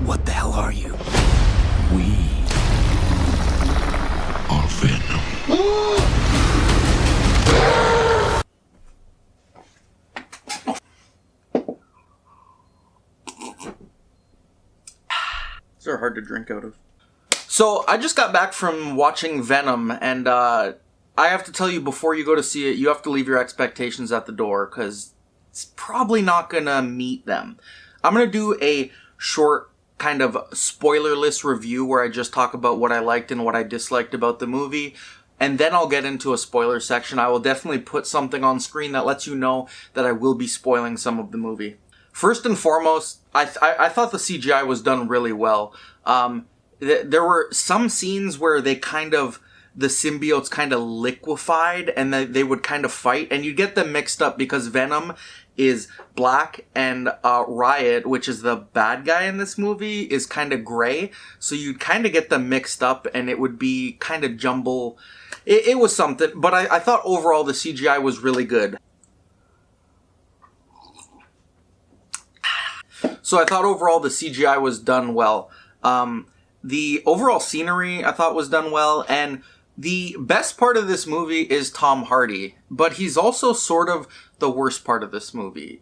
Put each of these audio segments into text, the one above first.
What the hell are you? We are Venom. These are hard to drink out of. So, I just got back from watching Venom, and I have to tell you, before you go to see it, you have to leave your expectations at the door, because it's probably not gonna meet them. I'm gonna do a short, kind of spoilerless review where I just talk about what I liked and what I disliked about the movie, and then I'll get into a spoiler section. I will definitely put something on screen that lets you know that I will be spoiling some of the movie. First and foremost, I thought the CGI was done really well. There were some scenes where the symbiotes kind of liquefied and they would kind of fight, and you get them mixed up because Venom is black and Riot, which is the bad guy in this movie, is kind of gray. So you'd kind of get them mixed up and it would be kind of jumble. It was something, but I thought overall the CGI was really good. So I thought overall the CGI was done well. The overall scenery I thought was done well, and the best part of this movie is Tom Hardy, but he's also sort of the worst part of this movie.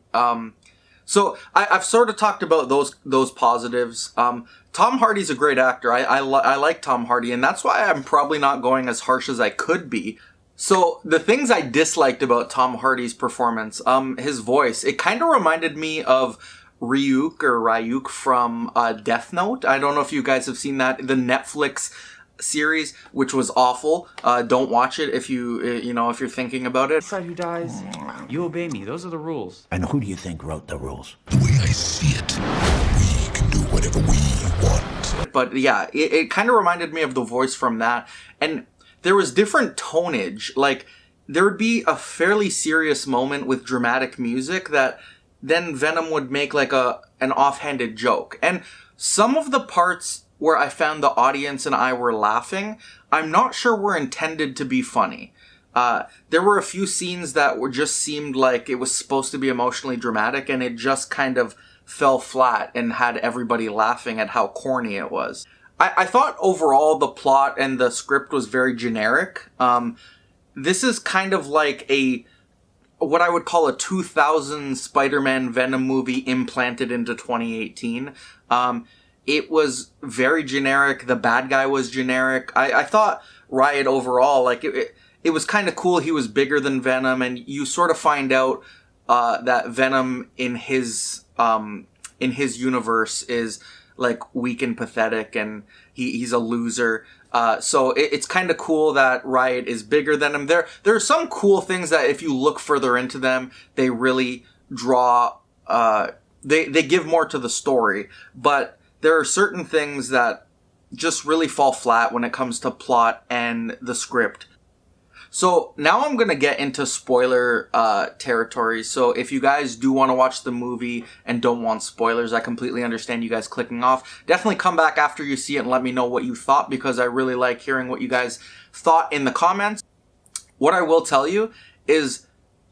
So I've sort of talked about those positives. Tom Hardy's a great actor. I like Tom Hardy, and that's why I'm probably not going as harsh as I could be. So the things I disliked about Tom Hardy's performance, his voice, it kind of reminded me of Ryuk from Death Note. I don't know if you guys have seen that, the Netflix series, which was awful. Don't watch it if if you're thinking about it. Decide who dies. You obey me. Those are the rules. And who do you think wrote the rules? The way I see it, we can do whatever we want. But yeah, it kind of reminded me of the voice from that. And there was different tonage. Like, there would be a fairly serious moment with dramatic music that then Venom would make like an offhanded joke. And some of the parts where I found the audience and I were laughing, I'm not sure were intended to be funny. There were a few scenes that just seemed like it was supposed to be emotionally dramatic, and it just kind of fell flat and had everybody laughing at how corny it was. I thought overall the plot and the script was very generic. This is kind of like what I would call a 2000 Spider-Man Venom movie implanted into 2018. It was very generic. The bad guy was generic. I thought Riot overall, like, it was kind of cool. He was bigger than Venom, and you sort of find out that Venom in his universe is like weak and pathetic, and he's a loser. So it's kind of cool that Riot is bigger than him. There are some cool things that if you look further into them, they really draw, they give more to the story. But there are certain things that just really fall flat when it comes to plot and the script. So now I'm going to get into spoiler territory. So if you guys do want to watch the movie and don't want spoilers, I completely understand you guys clicking off. Definitely come back after you see it and let me know what you thought, because I really like hearing what you guys thought in the comments. What I will tell you is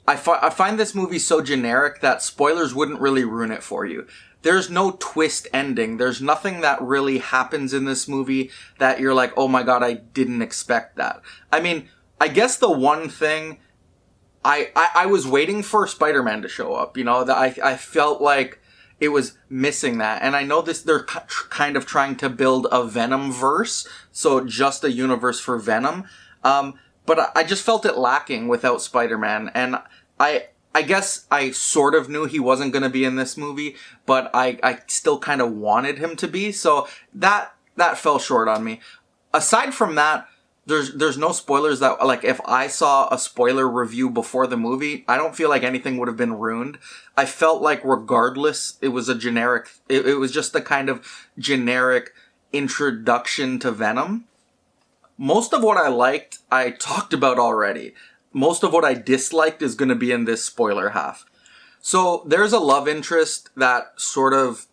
I find this movie so generic that spoilers wouldn't really ruin it for you. There's no twist ending. There's nothing that really happens in this movie that you're like, oh my god, I didn't expect that. I mean, I guess the one thing, I was waiting for Spider-Man to show up, that I felt like it was missing that. And I know they're kind of trying to build a Venom verse, so just a universe for Venom. But I just felt it lacking without Spider-Man. And I guess I sort of knew he wasn't going to be in this movie, but I still kind of wanted him to be. So that fell short on me. Aside from that, there's no spoilers that, like, if I saw a spoiler review before the movie, I don't feel like anything would have been ruined. I felt like regardless, it was a generic, it was just a kind of generic introduction to Venom. Most of what I liked, I talked about already. Most of what I disliked is going to be in this spoiler half. So there's a love interest that sort of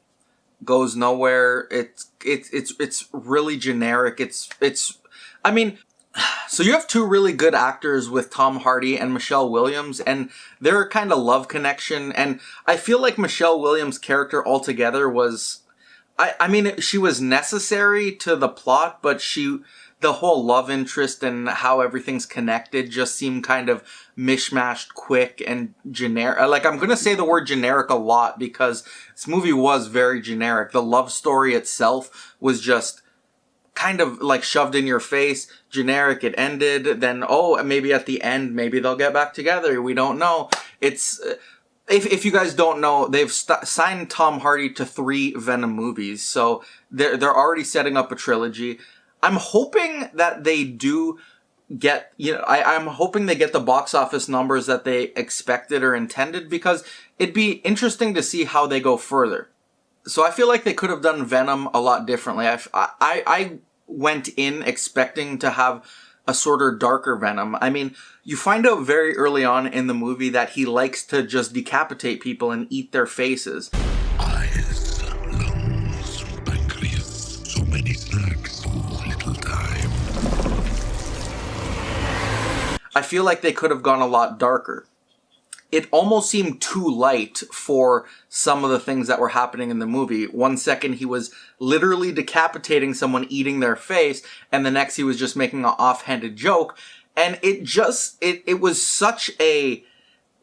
goes nowhere. It's really generic. I mean, so you have two really good actors with Tom Hardy and Michelle Williams, and their kind of love connection. And I feel like Michelle Williams' character altogether was I mean, she was necessary to the plot, but the whole love interest and how everything's connected just seemed kind of mishmashed, quick, and generic. Like, I'm gonna say the word generic a lot because this movie was very generic. The love story itself was just kind of like shoved in your face, generic. It ended, then, oh, maybe at the end, maybe they'll get back together. We don't know. It's... If you guys don't know, they've signed Tom Hardy to 3 Venom movies, so they're already setting up a trilogy. I'm hoping that they do get, I'm hoping they get the box office numbers that they expected or intended, because it'd be interesting to see how they go further. So I feel like they could have done Venom a lot differently. I went in expecting to have a sort of darker Venom. I mean, you find out very early on in the movie that he likes to just decapitate people and eat their faces. Eyes, lungs, pancreas, so many snacks, so little time. I feel like they could have gone a lot darker. It almost seemed too light for some of the things that were happening in the movie. One second he was literally decapitating someone, eating their face, and the next he was just making an offhanded joke. And it was such a,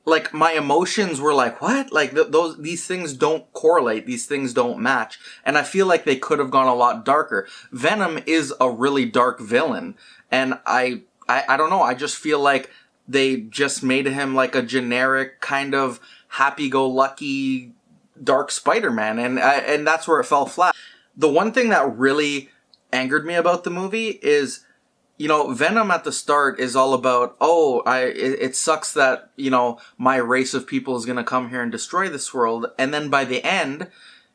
like, my emotions were like, what? Like, these things don't correlate. These things don't match. And I feel like they could have gone a lot darker. Venom is a really dark villain. And I don't know. I just feel like they just made him like a generic kind of happy-go-lucky dark Spider-Man. And that's where it fell flat. The one thing that really angered me about the movie is, Venom at the start is all about, it sucks that, my race of people is going to come here and destroy this world. And then by the end,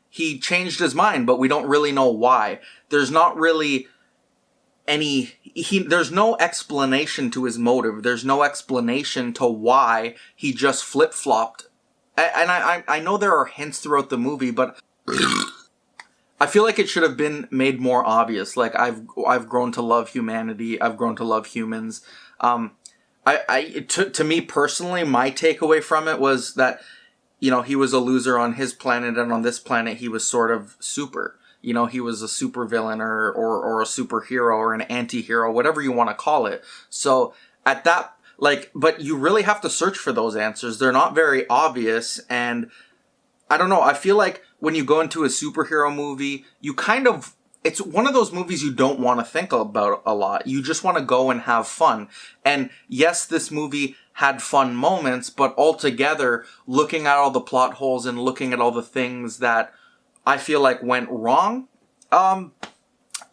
he changed his mind, but we don't really know why. There's not really there's no explanation to his motive. There's no explanation to why he just flip-flopped. And I know there are hints throughout the movie, but I feel like it should have been made more obvious. Like, I've grown to love humanity. I've grown to love humans. To me personally, my takeaway from it was that, he was a loser on his planet, and on this planet he was sort of super. He was a super villain or a superhero or an anti-hero, whatever you want to call it. So at that, but you really have to search for those answers. They're not very obvious. And I don't know. I feel like when you go into a superhero movie, it's one of those movies you don't want to think about a lot. You just want to go and have fun. And yes, this movie had fun moments, but altogether, looking at all the plot holes and looking at all the things that I feel like went wrong, overall,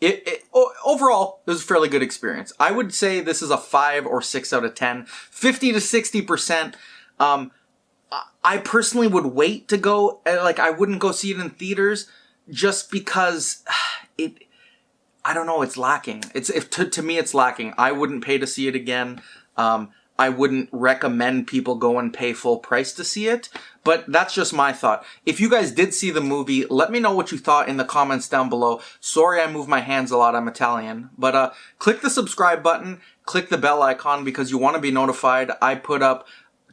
it was a fairly good experience. I would say this is a 5 or 6 out of 10. 50 to 60%. I personally would wait to go, I wouldn't go see it in theaters just because I don't know, it's lacking. To me, it's lacking. I wouldn't pay to see it again. I wouldn't recommend people go and pay full price to see it, but that's just my thought. If you guys did see the movie, let me know what you thought in the comments down below. Sorry I move my hands a lot, I'm Italian. But click the subscribe button, click the bell icon because you want to be notified. I put up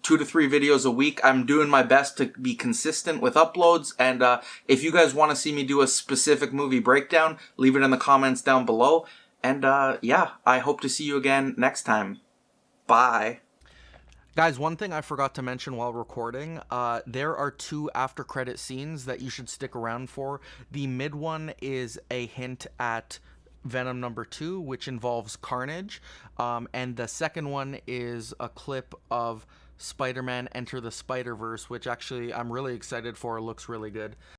2 to 3 videos a week. I'm doing my best to be consistent with uploads, and if you guys want to see me do a specific movie breakdown, leave it in the comments down below. And yeah, I hope to see you again next time. Bye. Guys, one thing I forgot to mention while recording, there are 2 after credit scenes that you should stick around for. The mid one is a hint at Venom number 2, which involves Carnage, and the second one is a clip of Spider-Man Enter the Spider-Verse, which actually I'm really excited for. It looks really good.